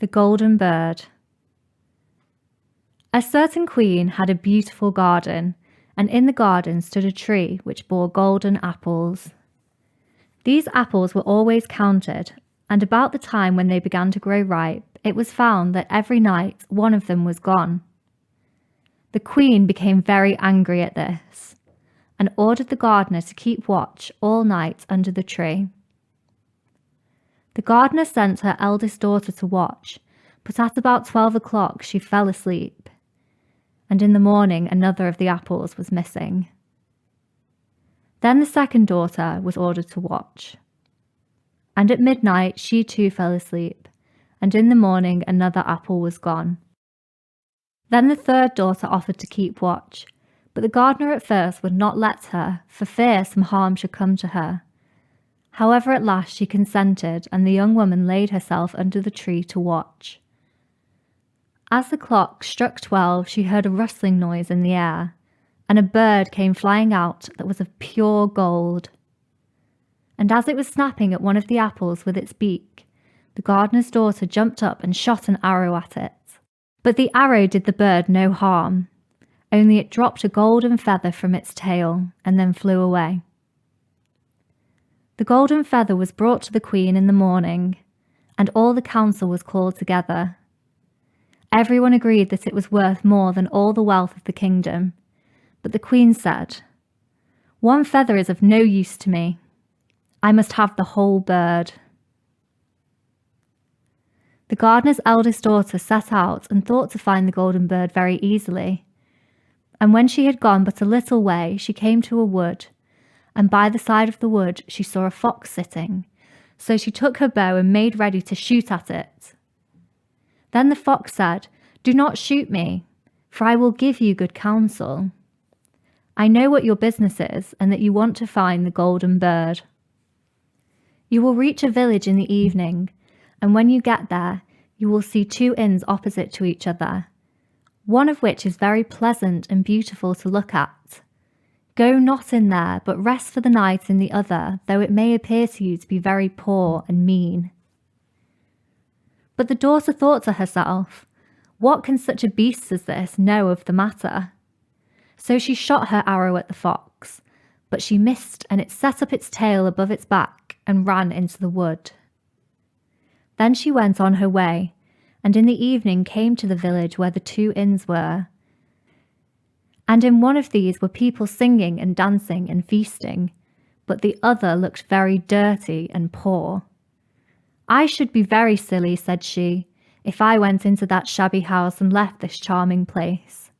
The Golden Bird. A certain queen had a beautiful garden, and in the garden stood a tree which bore golden apples. These apples were always counted, and about the time when they began to grow ripe, it was found that every night one of them was gone. The queen became very angry at this, and ordered the gardener to keep watch all night under the tree. The gardener sent her eldest daughter to watch, but at about 12 o'clock she fell asleep, and in the morning another of the apples was missing. Then the second daughter was ordered to watch, and at midnight she too fell asleep, and in the morning another apple was gone. Then the third daughter offered to keep watch, but the gardener at first would not let her, for fear some harm should come to her. However, at last she consented, and the young woman laid herself under the tree to watch. As the clock struck 12, she heard a rustling noise in the air, and a bird came flying out that was of pure gold. And as it was snapping at one of the apples with its beak, the gardener's daughter jumped up and shot an arrow at it. But the arrow did the bird no harm, only it dropped a golden feather from its tail and then flew away. The golden feather was brought to the queen in the morning, and all the council was called together. Everyone agreed that it was worth more than all the wealth of the kingdom, but the queen said, "One feather is of no use to me. I must have the whole bird." The gardener's eldest daughter set out and thought to find the golden bird very easily. And when she had gone but a little way, she came to a wood, and by the side of the wood she saw a fox sitting. So she took her bow and made ready to shoot at it. Then the fox said, "Do not shoot me, for I will give you good counsel. I know what your business is, and that you want to find the golden bird. You will reach a village in the evening, and when you get there, you will see 2 inns opposite to each other, one of which is very pleasant and beautiful to look at. Go not in there, but rest for the night in the other, though it may appear to you to be very poor and mean." But the daughter thought to herself, "What can such a beast as this know of the matter?" So she shot her arrow at the fox, but she missed, and it set up its tail above its back and ran into the wood. Then she went on her way, and in the evening came to the village where the 2 inns were. And in one of these were people singing and dancing and feasting, but the other looked very dirty and poor. "I should be very silly," said she, "if I went into that shabby house and left this charming place."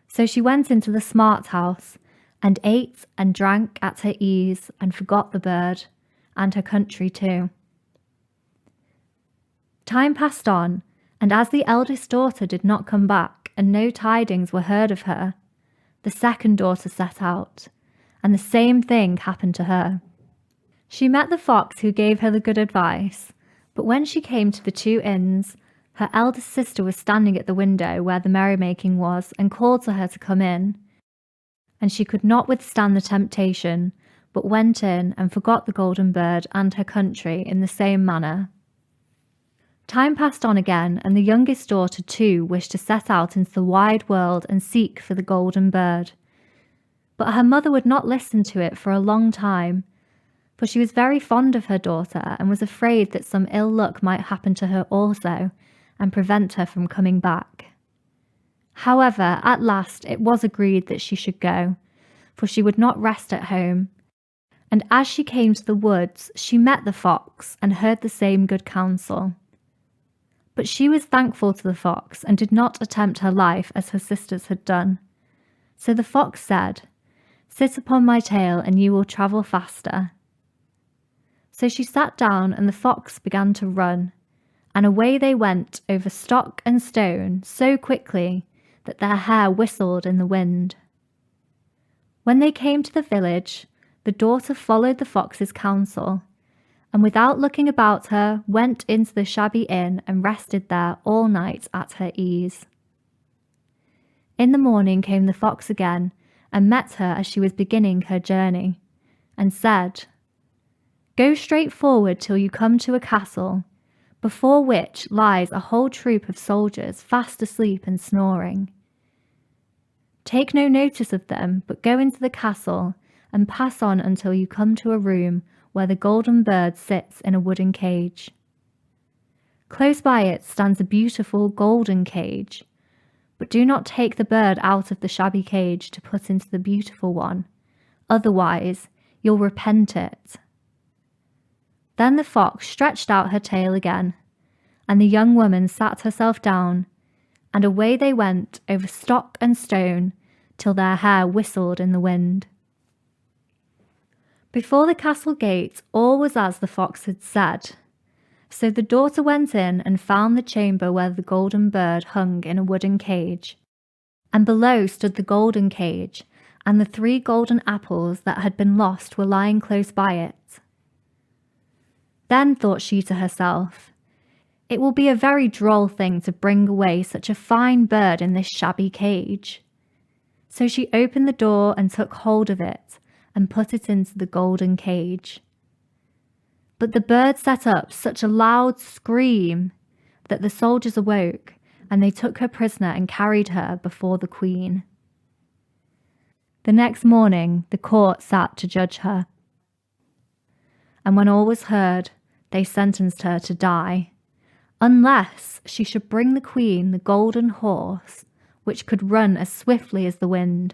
So she went into the smart house, and ate and drank at her ease, and forgot the bird, and her country too. Time passed on, and as the eldest daughter did not come back, and no tidings were heard of her, the second daughter set out, and the same thing happened to her. She met the fox who gave her the good advice, but when she came to the 2 inns, her eldest sister was standing at the window where the merrymaking was, and called to her to come in. And she could not withstand the temptation, but went in and forgot the golden bird and her country in the same manner. Time passed on again, and the youngest daughter too wished to set out into the wide world and seek for the golden bird. But her mother would not listen to it for a long time, for she was very fond of her daughter and was afraid that some ill luck might happen to her also and prevent her from coming back. However, at last it was agreed that she should go, for she would not rest at home. And as she came to the woods, she met the fox and heard the same good counsel. But she was thankful to the fox and did not attempt her life as her sisters had done. So the fox said, "Sit upon my tail and you will travel faster." So she sat down and the fox began to run, and away they went over stock and stone so quickly that their hair whistled in the wind. When they came to the village, the daughter followed the fox's counsel, and without looking about her, went into the shabby inn and rested there all night at her ease. In the morning came the fox again, and met her as she was beginning her journey, and said, "Go straight forward till you come to a castle, before which lies a whole troop of soldiers fast asleep and snoring. Take no notice of them, but go into the castle and pass on until you come to a room where the golden bird sits in a wooden cage. Close by it stands a beautiful golden cage, but do not take the bird out of the shabby cage to put into the beautiful one, otherwise you'll repent it." Then the fox stretched out her tail again, and the young woman sat herself down, and away they went over stock and stone till their hair whistled in the wind. Before the castle gate all was as the fox had said. So the daughter went in and found the chamber where the golden bird hung in a wooden cage, and below stood the golden cage, and the 3 golden apples that had been lost were lying close by it. Then thought she to herself, "It will be a very droll thing to bring away such a fine bird in this shabby cage." So she opened the door and took hold of it and put it into the golden cage. But the bird set up such a loud scream that the soldiers awoke, and they took her prisoner and carried her before the queen. The next morning the court sat to judge her, and when all was heard, they sentenced her to die, unless she should bring the queen the golden horse, which could run as swiftly as the wind.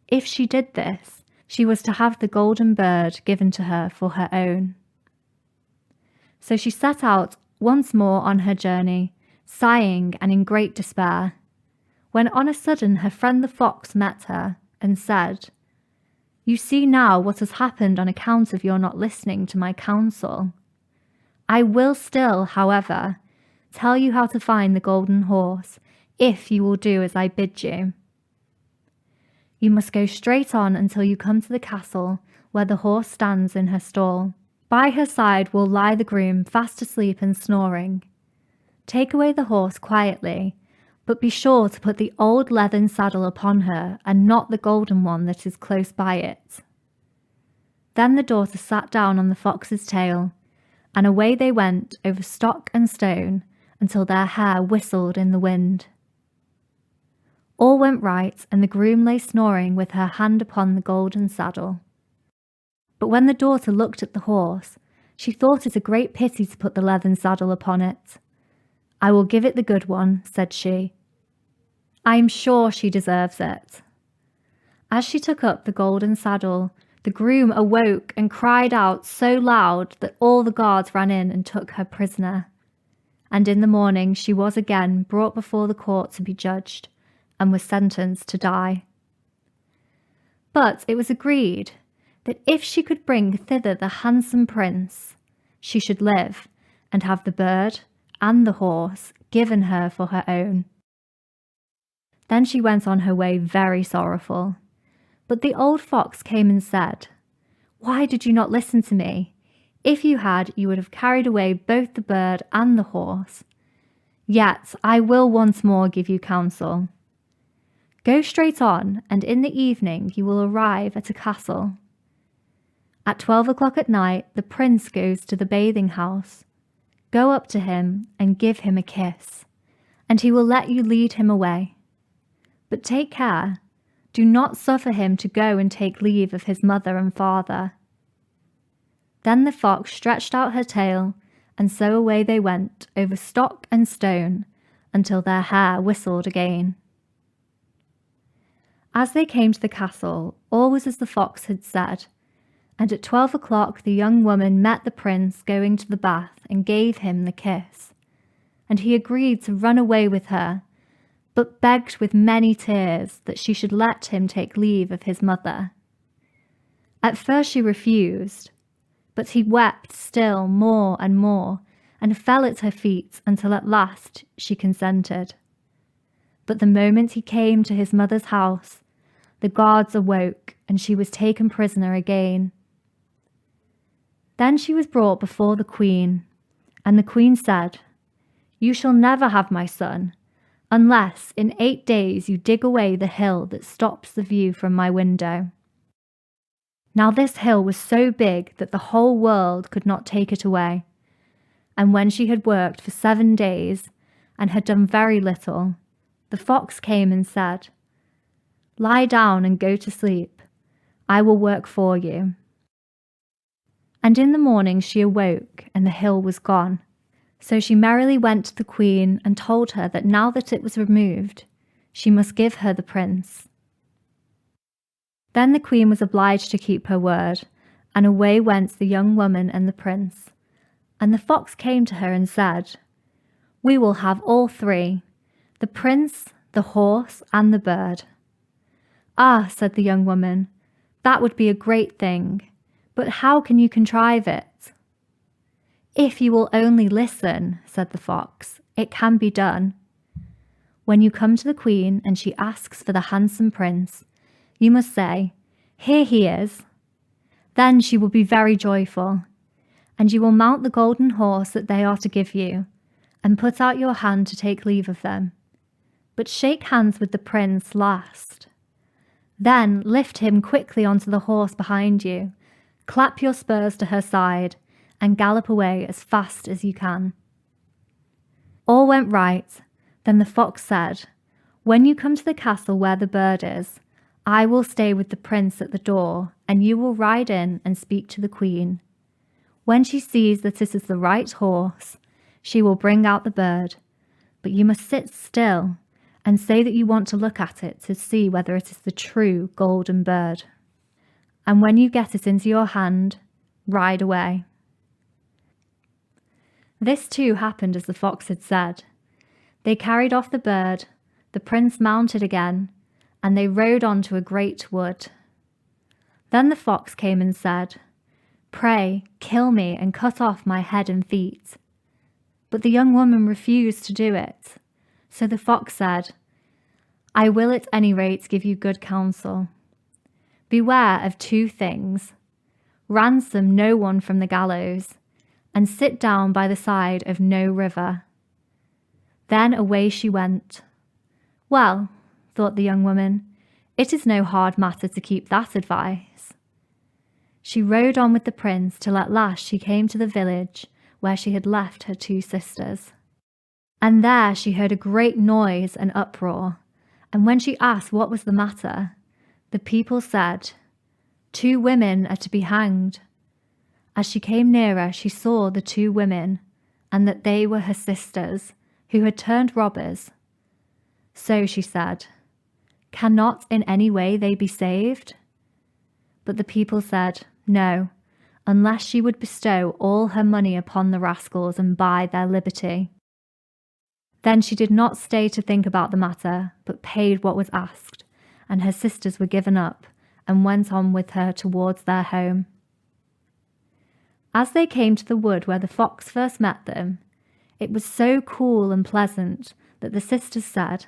If she did this, she was to have the golden bird given to her for her own. So she set out once more on her journey, sighing and in great despair, when on a sudden her friend the fox met her and said, "You see now what has happened on account of your not listening to my counsel. I will still, however, tell you how to find the golden horse, if you will do as I bid you. You must go straight on until you come to the castle where the horse stands in her stall. By her side will lie the groom fast asleep and snoring. Take away the horse quietly, but be sure to put the old leathern saddle upon her and not the golden one that is close by it." Then the daughter sat down on the fox's tail, and away they went over stock and stone until their hair whistled in the wind. All went right, and the groom lay snoring with her hand upon the golden saddle. But when the daughter looked at the horse, she thought it a great pity to put the leathern saddle upon it. "I will give it the good one," said she. "I am sure she deserves it." As she took up the golden saddle, the groom awoke and cried out so loud that all the guards ran in and took her prisoner. And in the morning she was again brought before the court to be judged, and was sentenced to die. But it was agreed that if she could bring thither the handsome prince, she should live, and have the bird and the horse given her for her own. Then she went on her way very sorrowful. But the old fox came and said, "Why did you not listen to me? If you had, you would have carried away both the bird and the horse. Yet I will once more give you counsel. Go straight on, and in the evening you will arrive at a castle. At 12 o'clock at night, the prince goes to the bathing house. Go up to him and give him a kiss, and he will let you lead him away. But take care, do not suffer him to go and take leave of his mother and father." Then the fox stretched out her tail, and so away they went over stock and stone until their hair whistled again. As they came to the castle, all was as the fox had said, and at 12 o'clock the young woman met the prince going to the bath and gave him the kiss, and he agreed to run away with her, but begged with many tears that she should let him take leave of his mother. At first she refused, but he wept still more and more, and fell at her feet until at last she consented. But the moment he came to his mother's house, the guards awoke, and she was taken prisoner again. Then she was brought before the queen, and the queen said, "You shall never have my son, unless in 8 days you dig away the hill that stops the view from my window." Now this hill was so big that the whole world could not take it away, And when she had worked for 7 days and had done very little, the fox came and said, "Lie down and go to sleep. I will work for you." And in the morning she awoke, and the hill was gone. So she merrily went to the queen and told her that now that it was removed, she must give her the prince. Then the queen was obliged to keep her word, and away went the young woman and the prince. And the fox came to her and said, "We will have all 3, the prince, the horse, and the bird." "Ah," said the young woman, "that would be a great thing, but how can you contrive it?" "If you will only listen," said the fox, "it can be done. When you come to the queen and she asks for the handsome prince, you must say, 'Here he is.' Then she will be very joyful, and you will mount the golden horse that they are to give you, and put out your hand to take leave of them. But shake hands with the prince last. Then lift him quickly onto the horse behind you, clap your spurs to her side, and gallop away as fast as you can." All went right. Then the fox said, "When you come to the castle where the bird is, I will stay with the prince at the door, and you will ride in and speak to the queen. When she sees that it is the right horse, she will bring out the bird, but you must sit still and say that you want to look at it to see whether it is the true golden bird. And when you get it into your hand, ride away." This too happened as the fox had said. They carried off the bird, the prince mounted again, and they rode on to a great wood. Then the fox came and said, "Pray, kill me and cut off my head and feet." But the young woman refused to do it. So the fox said, "I will at any rate give you good counsel. Beware of 2 things. Ransom no one from the gallows, and sit down by the side of no river." Then away she went. "Well," thought the young woman, "it is no hard matter to keep that advice." She rode on with the prince till at last she came to the village where she had left her 2 sisters. And there she heard a great noise and uproar, and when she asked what was the matter, the people said, "2 women are to be hanged." As she came nearer, she saw the 2 women, and that they were her sisters, who had turned robbers. So she said, "Cannot in any way they be saved?" But the people said, "No, unless she would bestow all her money upon the rascals and buy their liberty." Then she did not stay to think about the matter, but paid what was asked, and her sisters were given up and went on with her towards their home. As they came to the wood where the fox first met them, it was so cool and pleasant that the sisters said,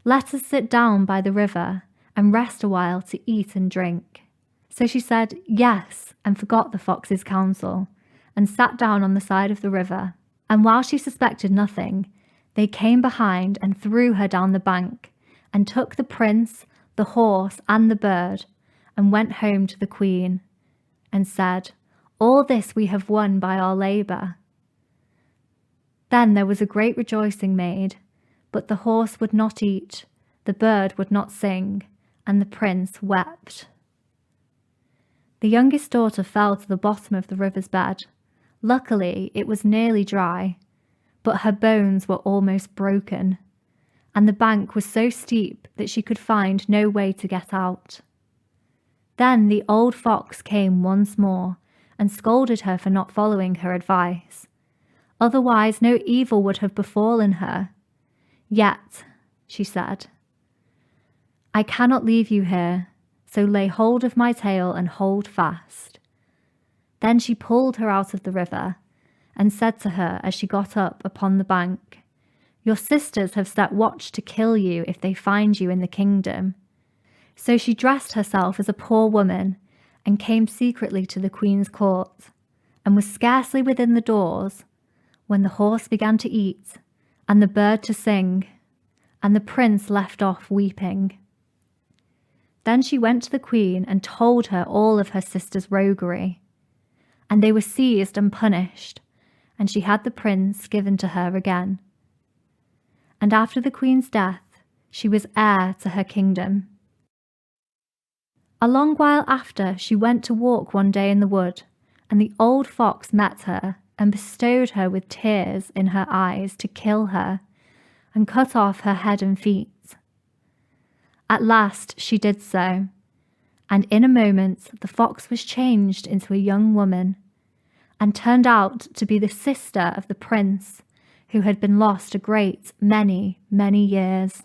"Let us sit down by the river and rest a while to eat and drink." So she said yes, and forgot the fox's counsel, and sat down on the side of the river. And while she suspected nothing, they came behind and threw her down the bank, and took the prince, the horse, and the bird, and went home to the queen, and said, "All this we have won by our labour." Then there was a great rejoicing made, but the horse would not eat, the bird would not sing, and the prince wept. The youngest daughter fell to the bottom of the river's bed. Luckily, it was nearly dry, but her bones were almost broken, and the bank was so steep that she could find no way to get out. Then the old fox came once more and scolded her for not following her advice. Otherwise no evil would have befallen her. "Yet," she said, "I cannot leave you here, so lay hold of my tail and hold fast." Then she pulled her out of the river, and said to her as she got up upon the bank, "Your sisters have set watch to kill you if they find you in the kingdom." So she dressed herself as a poor woman, and came secretly to the queen's court, and was scarcely within the doors, when the horse began to eat, and the bird to sing, and the prince left off weeping. Then she went to the queen and told her all of her sisters' roguery, and they were seized and punished, and she had the prince given to her again. And after the queen's death, she was heir to her kingdom. A long while after, she went to walk one day in the wood, and the old fox met her and bestowed her with tears in her eyes to kill her and cut off her head and feet. At last she did so, and in a moment the fox was changed into a young woman and turned out to be the sister of the prince who had been lost a great many, many years.